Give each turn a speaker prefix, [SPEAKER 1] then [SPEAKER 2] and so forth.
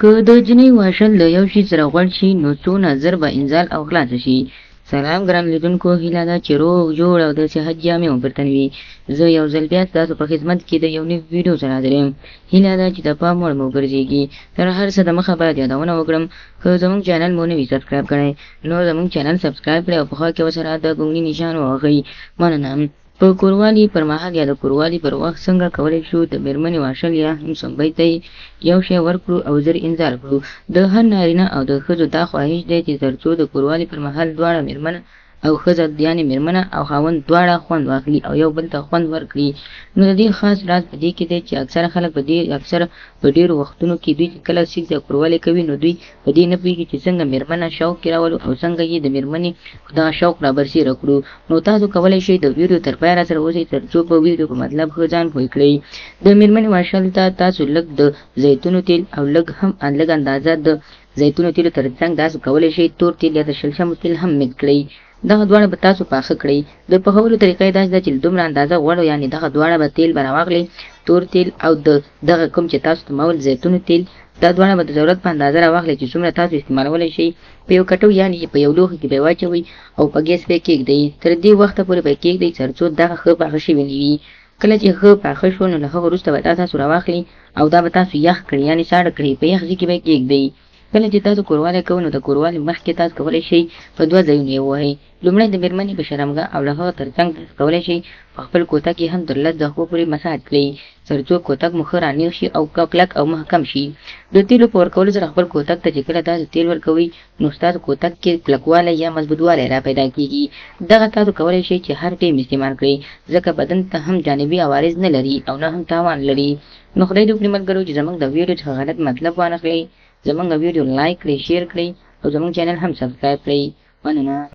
[SPEAKER 1] که د جنۍ واشل له یو شي سره غوړ شي نو څونه ژر به انزال او خلاصه شي. سلام ګران لیدونکو، هیله ده چې روغ جوړ او د صحت جامې مو پرتن وي. زه یو ځل بیا ستاسو په خدمت کې د یو نوي ویډیو سره حاضر یم. هیله ده چې د پام وړ مو وګرځېږي. تر هر څه دمخه باید یادونه وکړم، که زموږ چینل مو نه وي سبسکرایب کړی نو زموږ چینل سبسکرایب کړئ او په خوا کې ورسره د ګونګړي نشان ووهئ. مننه. په کوروالي پر مهال یا د کوروالي پر وخت څنګه کولی شو د مېرمنې واشل یا هم سنبۍ ته یو شی ورکړو او ژر انزال کړو. د هر نارینه او د ښځو دا خواهش دی چې تر څو د کوروالي پر مهال دواړه مېرمنه او ښځه یعنې مېرمنه او خاوند دواړه خوند واخلي او یو بل ته خوند ورکړي. نو د دې خاص راز په دې کې دی چې اکثره خلک په ډېرو وختونو کې دوی چې کله سیکس یا کوروالي کوي نو دوی په دې نه پوهېږي چې څنګه مېرمنه شوق کې راولو او څنګه یې د مېرمنې دغه شوق رابرسېره کړو. نو تاسو کولی شئ د ویډیو تر پایه راسره اوسئ تر څو په ویډیو په مطلب ښه ځان پوه کړئ. د مېرمنې واشل ته تاسو لږ د زیتونو تیل او لږ اندازه د زیتونو تیلو تر څنګ تاسو کولی شئ تور تیل یا د شلشمو تیل هم میکس کړئ. دغه دواړه به تاسو پاخه کړئ. د پخولو طریقه یې داسې ده چې دومره اندازه غوړ یعنې دغه دواړه به تیل به راواخلئ، تور تیل او دغه کوم چې تاسو استعمال زیتونو تیل، دا دواړه به د ضرورت په اندازه راواخلئ چې څومره تاسو استعمالولی شئ. په یو کټو یعنې په یو لوښي کې به یې واچوئ او په ګیس به یې کېږدئ. تر دې وخته پورې به یې کېږدئ تر څو دغه ښه پاخه شوي نه وي. کله چې ښه پاخه شو نو له هغه وروسته به دا تاسو راواخلئ او دا به تاسو یخ کړئ یعنې ساړه کړئ. په یخ ځای کې به یې کېږدئ. کله چې تاسو کوروالي کوئ نو د کوروالي مخکې تاسو کولی شئ په دوه ځایونو یې ووهئ. لومړی د مېرمنې په شرمګاه او له هغه تر څنګ تاسو کولی شئ په خپل کوتک یې هم تر 10 دقیقو پورې مساج کړئ تر څو کوتک مو ښه رانیغ شي او کلک او محکم شي. د تیلو په ورکولو سره خپل کوتک ته چې کله تاسو تیل ورکوئ نو ستاسو کوتک کې کلکوالی یا مضبوطوالی را پیدا کېږي. دغه تاسو کولی شئ چې هر ټیم استعمال کړئ ځکه بدن ته هم جانبي عوارض نه لري او نه هم تاوان لري. نو خدای دې وکړي ملګرو چې زموږ د ویډیو څخه غلط مطلب وانخلئ. زموږ ویډیو لایک کړئ، شیر کړئ او زموږ چینل هم سبسکرایب کړئ. مننه.